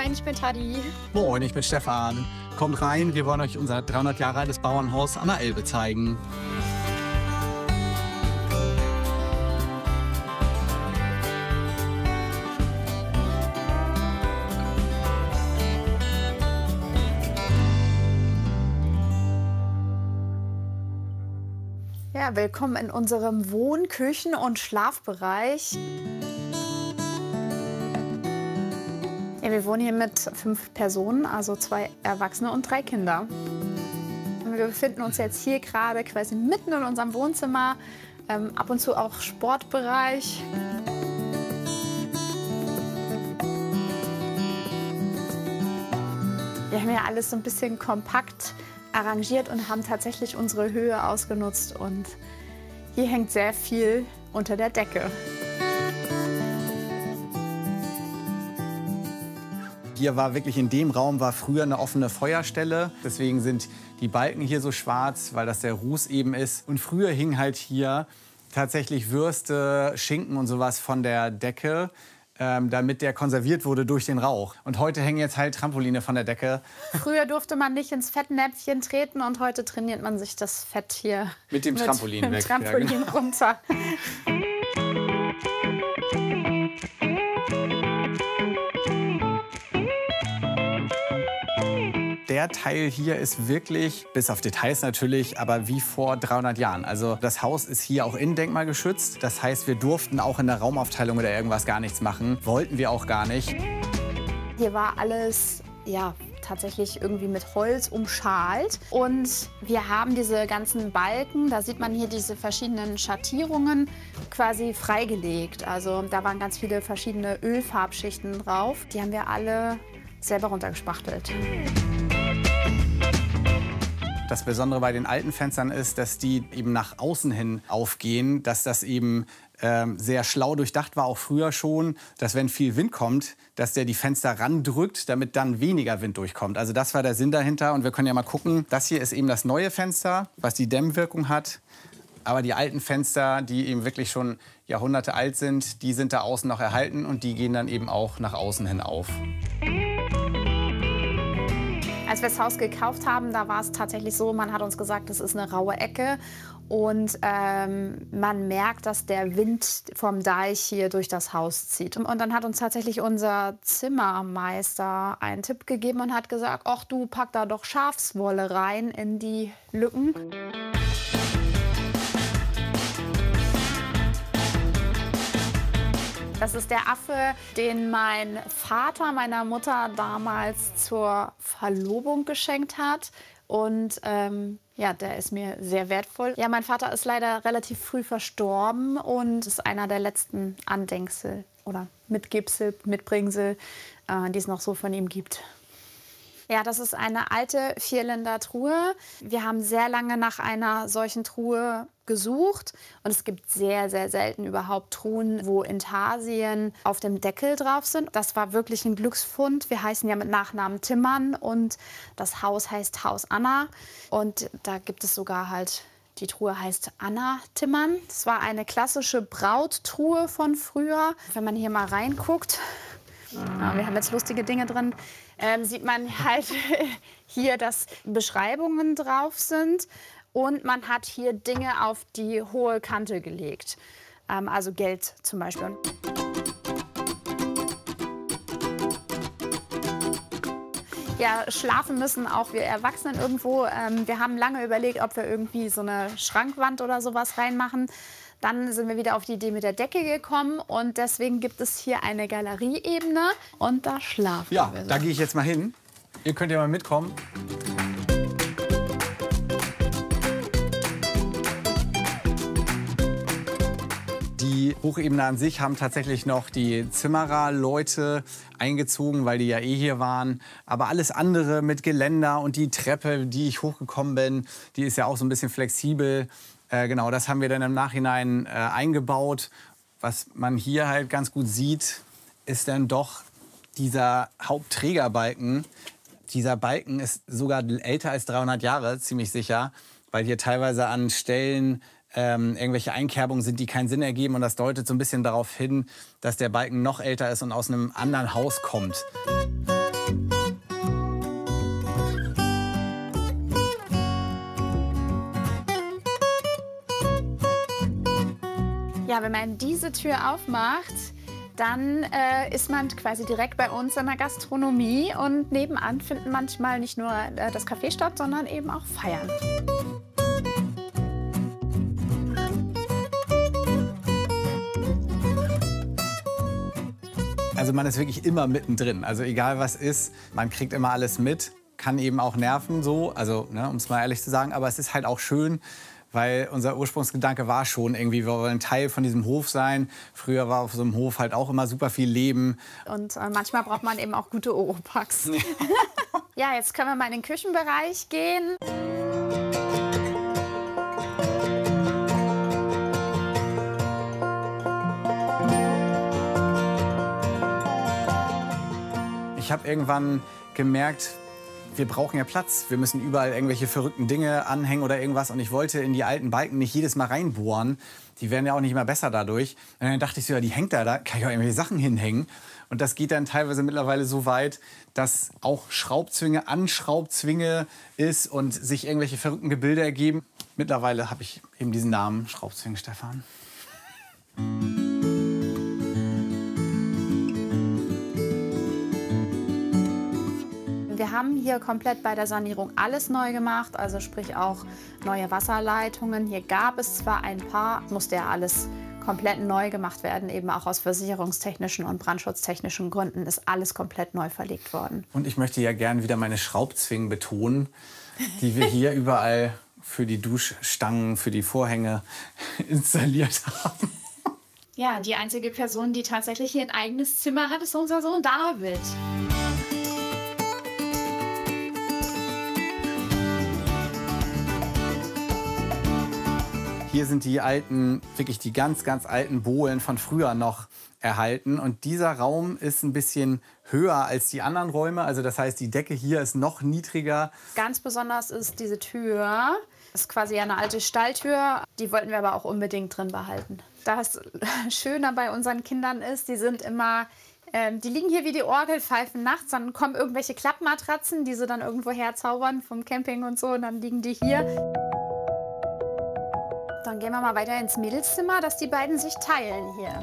Moin, ich bin Tadi. Moin, ich bin Stefan. Kommt rein, wir wollen euch unser 300 Jahre altes Bauernhaus an der Elbe zeigen. Ja, willkommen in unserem Wohn-, Küchen- und Schlafbereich. Ja, wir wohnen hier mit 5 Personen, also 2 Erwachsene und 3 Kinder. Wir befinden uns jetzt hier gerade quasi mitten in unserem Wohnzimmer, ab und zu auch Sportbereich. Wir haben ja alles so ein bisschen kompakt arrangiert und haben tatsächlich unsere Höhe ausgenutzt. Und hier hängt sehr viel unter der Decke. Hier war wirklich in dem Raum war früher eine offene Feuerstelle. Deswegen sind die Balken hier so schwarz, weil das der Ruß eben ist. Und früher hing halt hier tatsächlich Würste, Schinken und sowas von der Decke, damit der konserviert wurde durch den Rauch. Und heute hängen jetzt halt Trampoline von der Decke. Früher durfte man nicht ins Fettnäpfchen treten und heute trainiert man sich das Fett hier mit dem Trampolin weg. Trampolin ja, genau. runter. Der Teil hier ist wirklich, bis auf Details natürlich, aber wie vor 300 Jahren. Also das Haus ist hier auch innendenkmalgeschützt. Das heißt, wir durften auch in der Raumaufteilung oder irgendwas gar nichts machen. Wollten wir auch gar nicht. Hier war alles, ja, tatsächlich irgendwie mit Holz umschalt. Und wir haben diese ganzen Balken, da sieht man hier diese verschiedenen Schattierungen, quasi freigelegt. Also da waren ganz viele verschiedene Ölfarbschichten drauf. Die haben wir alle selber runtergespachtelt. Das Besondere bei den alten Fenstern ist, dass die eben nach außen hin aufgehen, dass das eben sehr schlau durchdacht war, auch früher schon, dass wenn viel Wind kommt, dass der die Fenster randrückt, damit dann weniger Wind durchkommt. Also das war der Sinn dahinter und wir können ja mal gucken. Das hier ist eben das neue Fenster, was die Dämmwirkung hat. Aber die alten Fenster, die eben wirklich schon Jahrhunderte alt sind, die sind da außen noch erhalten und die gehen dann eben auch nach außen hin auf. Als wir das Haus gekauft haben, da war es tatsächlich so, man hat uns gesagt, das ist eine raue Ecke. Und man merkt, dass der Wind vom Deich hier durch das Haus zieht. Und dann hat uns tatsächlich unser Zimmermeister einen Tipp gegeben und hat gesagt, ach du, pack da doch Schafswolle rein in die Lücken. Das ist der Affe, den mein Vater meiner Mutter damals zur Verlobung geschenkt hat. Und ja, der ist mir sehr wertvoll. Ja, mein Vater ist leider relativ früh verstorben und ist einer der letzten Andenksel oder Mitbringsel, die es noch so von ihm gibt. Ja, das ist eine alte Vierländer-Truhe. Wir haben sehr lange nach einer solchen Truhe gesucht. Und es gibt sehr, sehr selten überhaupt Truhen, wo Intarsien auf dem Deckel drauf sind. Das war wirklich ein Glücksfund. Wir heißen ja mit Nachnamen Timmern und das Haus heißt Haus Anna. Und da gibt es sogar halt, die Truhe heißt Anna Timmern. Das war eine klassische Brauttruhe von früher. Wenn man hier mal reinguckt, wir haben jetzt lustige Dinge drin, sieht man halt hier, dass Beschreibungen drauf sind und man hat hier Dinge auf die hohe Kante gelegt, also Geld zum Beispiel. Ja, schlafen müssen auch wir Erwachsenen irgendwo. Wir haben lange überlegt, ob wir irgendwie so eine Schrankwand oder sowas reinmachen. Dann sind wir wieder auf die Idee mit der Decke gekommen und deswegen gibt es hier eine Galerieebene und da schlafen wir. Ja, da gehe ich jetzt mal hin. Ihr könnt ja mal mitkommen. Die Hochebene an sich haben tatsächlich noch die Zimmererleute eingezogen, weil die ja eh hier waren. Aber alles andere mit Geländer und die Treppe, die ich hochgekommen bin, die ist ja auch so ein bisschen flexibel. Genau, das haben wir dann im Nachhinein eingebaut. Was man hier halt ganz gut sieht, ist dann doch dieser Hauptträgerbalken. Dieser Balken ist sogar älter als 300 Jahre, ziemlich sicher, weil hier teilweise an Stellen irgendwelche Einkerbungen sind, die keinen Sinn ergeben. Und das deutet so ein bisschen darauf hin, dass der Balken noch älter ist und aus einem anderen Haus kommt. Ja, wenn man diese Tür aufmacht, dann ist man quasi direkt bei uns in der Gastronomie. Und nebenan finden manchmal nicht nur das Café statt, sondern eben auch Feiern. Also man ist wirklich immer mittendrin. Also egal was ist, man kriegt immer alles mit. Kann eben auch nerven so, also ne, um es mal ehrlich zu sagen. Aber es ist halt auch schön, weil unser Ursprungsgedanke war schon irgendwie, wir wollen Teil von diesem Hof sein. Früher war auf so einem Hof halt auch immer super viel Leben. Und manchmal braucht man eben auch gute Oropax. Ja, jetzt können wir mal in den Küchenbereich gehen. Ich habe irgendwann gemerkt, wir brauchen ja Platz. Wir müssen überall irgendwelche verrückten Dinge anhängen oder irgendwas. Und ich wollte in die alten Balken nicht jedes Mal reinbohren. Die werden ja auch nicht immer besser dadurch. Und dann dachte ich so, ja, die hängt da kann ich auch irgendwelche Sachen hinhängen. Und das geht dann teilweise mittlerweile so weit, dass auch Schraubzwinge an Schraubzwinge ist und sich irgendwelche verrückten Gebilde ergeben. Mittlerweile habe ich eben diesen Namen, Schraubzwing Stefan. Wir haben hier komplett bei der Sanierung alles neu gemacht, also sprich auch neue Wasserleitungen. Hier gab es zwar ein paar, musste ja alles komplett neu gemacht werden, eben auch aus versicherungstechnischen und brandschutztechnischen Gründen ist alles komplett neu verlegt worden. Und ich möchte ja gerne wieder meine Schraubzwingen betonen, die wir hier überall für die Duschstangen, für die Vorhänge installiert haben. Ja, die einzige Person, die tatsächlich hier ein eigenes Zimmer hat, ist unser Sohn David. Hier sind die alten, wirklich die ganz, ganz alten Bohlen von früher noch erhalten. Und dieser Raum ist ein bisschen höher als die anderen Räume. Also das heißt, die Decke hier ist noch niedriger. Ganz besonders ist diese Tür. Das ist quasi eine alte Stalltür. Die wollten wir aber auch unbedingt drin behalten. Das Schöne bei unseren Kindern ist, die sind immer... Die liegen hier wie die Orgelpfeifen nachts. Dann kommen irgendwelche Klappmatratzen, die sie dann irgendwo herzaubern vom Camping und so. Und dann liegen die hier. Dann gehen wir mal weiter ins Mädelszimmer, dass die beiden sich teilen hier.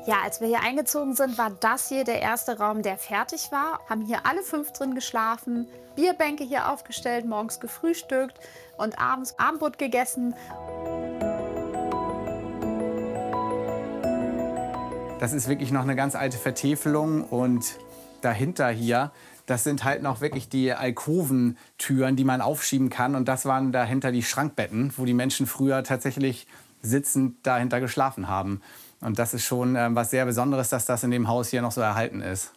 Ja, als wir hier eingezogen sind, war das hier der erste Raum, der fertig war. Haben hier alle 5 drin geschlafen, Bierbänke hier aufgestellt, morgens gefrühstückt und abends Abendbrot gegessen. Das ist wirklich noch eine ganz alte Vertäfelung und dahinter hier, das sind halt noch wirklich die Alkoventüren, die man aufschieben kann. Und das waren dahinter die Schrankbetten, wo die Menschen früher tatsächlich sitzend dahinter geschlafen haben. Und das ist schon was sehr Besonderes, dass das in dem Haus hier noch so erhalten ist.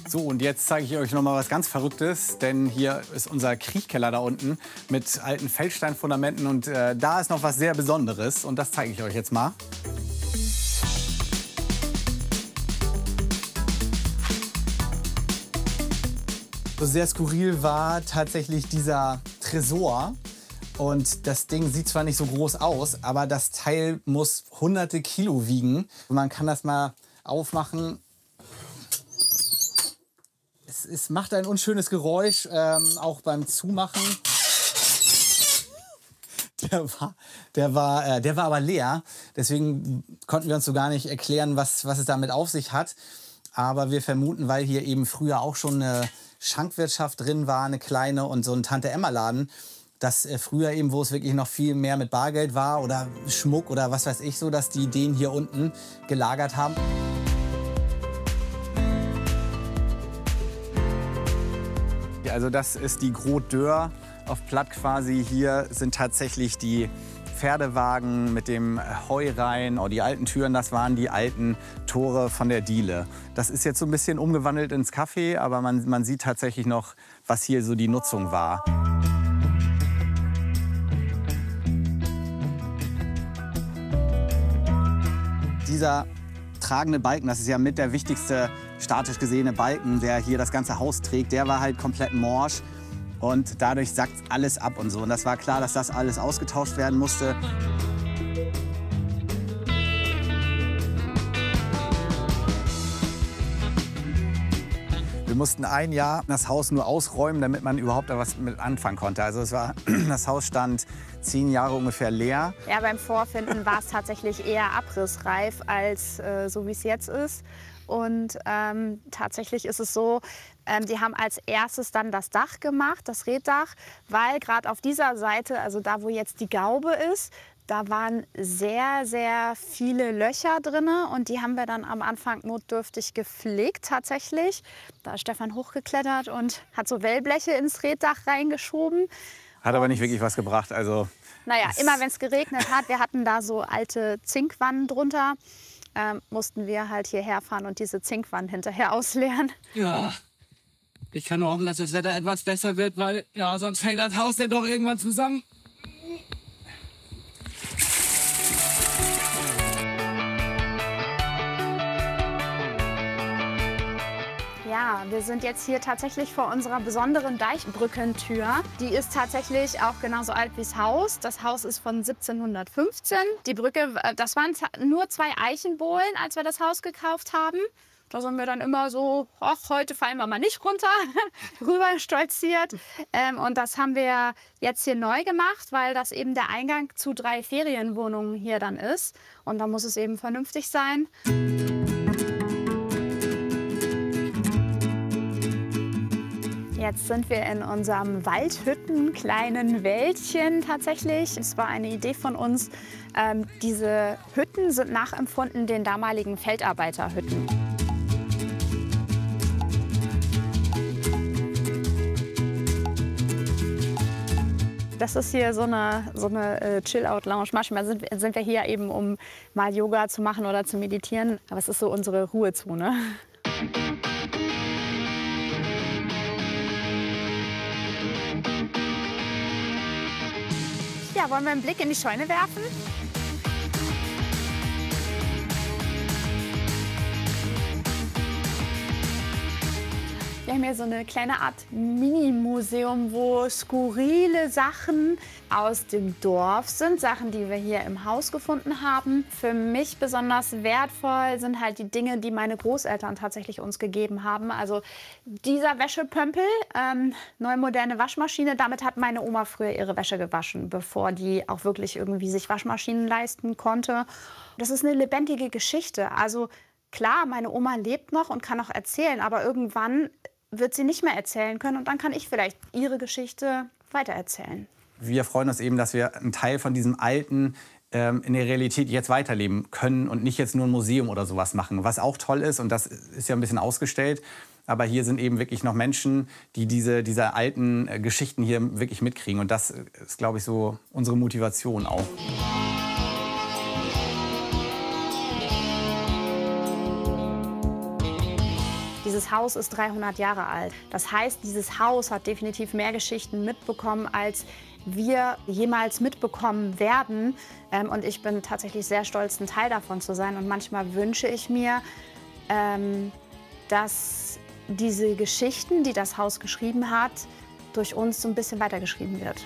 So, und jetzt zeige ich euch noch mal was ganz Verrücktes, denn hier ist unser Kriechkeller da unten mit alten Feldsteinfundamenten und da ist noch was sehr Besonderes und das zeige ich euch jetzt mal. Sehr skurril war tatsächlich dieser Tresor. Und das Ding sieht zwar nicht so groß aus, aber das Teil muss hunderte Kilo wiegen. Man kann das mal aufmachen. Es macht ein unschönes Geräusch, auch beim Zumachen. Der war aber leer. Deswegen konnten wir uns so gar nicht erklären, was es damit auf sich hat. Aber wir vermuten, weil hier eben früher auch schon eine Schankwirtschaft drin war, eine kleine und so ein Tante-Emma-Laden, dass früher eben, wo es wirklich noch viel mehr mit Bargeld war oder Schmuck oder was weiß ich so, dass die den hier unten gelagert haben. Also das ist die Grote Deur auf Platt quasi. Hier sind tatsächlich die Pferdewagen mit dem Heu rein. Oh, die alten Türen, das waren die alten Tore von der Diele. Das ist jetzt so ein bisschen umgewandelt ins Café, aber man sieht tatsächlich noch, was hier so die Nutzung war. Dieser tragende Balken, das ist ja mit der wichtigste statisch gesehene Balken, der hier das ganze Haus trägt, der war halt komplett morsch. Und dadurch sackt alles ab und so. Und das war klar, dass das alles ausgetauscht werden musste. Wir mussten ein Jahr das Haus nur ausräumen, damit man überhaupt da was mit anfangen konnte. Also das Haus stand 10 Jahre ungefähr leer. Ja, beim Vorfinden war es tatsächlich eher abrissreif als so, wie es jetzt ist. Und tatsächlich ist es so, die haben als erstes dann das Dach gemacht, das Reetdach, weil gerade auf dieser Seite, also da, wo jetzt die Gaube ist, da waren sehr, sehr viele Löcher drin und die haben wir dann am Anfang notdürftig geflickt tatsächlich. Da ist Stefan hochgeklettert und hat so Wellbleche ins Reetdach reingeschoben. Hat aber nicht wirklich was gebracht. Also naja, immer wenn es geregnet hat, wir hatten da so alte Zinkwannen drunter, mussten wir halt hierher fahren und diese Zinkwannen hinterher ausleeren. Ja, ich kann nur hoffen, dass das Wetter etwas besser wird, weil ja, sonst fällt das Haus ja doch irgendwann zusammen. Ja, wir sind jetzt hier tatsächlich vor unserer besonderen Deichbrückentür. Die ist tatsächlich auch genauso alt wie das Haus. Das Haus ist von 1715. Die Brücke, das waren nur 2 Eichenbohlen, als wir das Haus gekauft haben. Da sind wir dann immer so, ach, heute fallen wir mal nicht runter, rüber stolziert. Und das haben wir jetzt hier neu gemacht, weil das eben der Eingang zu 3 Ferienwohnungen hier dann ist. Und da muss es eben vernünftig sein. Jetzt sind wir in unserem Waldhütten-kleinen Wäldchen tatsächlich. Es war eine Idee von uns. Diese Hütten sind nachempfunden den damaligen Feldarbeiterhütten. Das ist hier so eine Chill-Out-Lounge. Manchmal sind wir hier eben, um mal Yoga zu machen oder zu meditieren. Aber es ist so unsere Ruhezone. Ja, wollen wir einen Blick in die Scheune werfen? Wir haben hier so eine kleine Art Mini-Museum, wo skurrile Sachen aus dem Dorf sind. Sachen, die wir hier im Haus gefunden haben. Für mich besonders wertvoll sind halt die Dinge, die meine Großeltern tatsächlich uns gegeben haben. Also dieser Wäschepömpel, neue moderne Waschmaschine. Damit hat meine Oma früher ihre Wäsche gewaschen, bevor die auch wirklich irgendwie sich Waschmaschinen leisten konnte. Das ist eine lebendige Geschichte. Also klar, meine Oma lebt noch und kann noch erzählen, aber irgendwann wird sie nicht mehr erzählen können und dann kann ich vielleicht ihre Geschichte weitererzählen. Wir freuen uns eben, dass wir einen Teil von diesem Alten in der Realität jetzt weiterleben können und nicht jetzt nur ein Museum oder sowas machen. Was auch toll ist, und das ist ja ein bisschen ausgestellt, aber hier sind eben wirklich noch Menschen, die diese alten Geschichten hier wirklich mitkriegen. Und das ist, glaube ich, so unsere Motivation auch. Dieses Haus ist 300 Jahre alt. Das heißt, dieses Haus hat definitiv mehr Geschichten mitbekommen, als wir jemals mitbekommen werden. Und ich bin tatsächlich sehr stolz, ein Teil davon zu sein. Und manchmal wünsche ich mir, dass diese Geschichten, die das Haus geschrieben hat, durch uns so ein bisschen weitergeschrieben wird.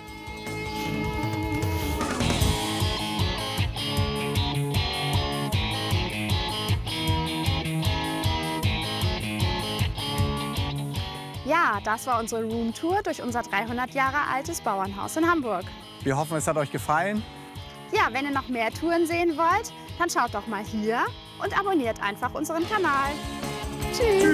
Ja, das war unsere Roomtour durch unser 300 Jahre altes Bauernhaus in Hamburg. Wir hoffen, es hat euch gefallen. Ja, wenn ihr noch mehr Touren sehen wollt, dann schaut doch mal hier und abonniert einfach unseren Kanal. Tschüss!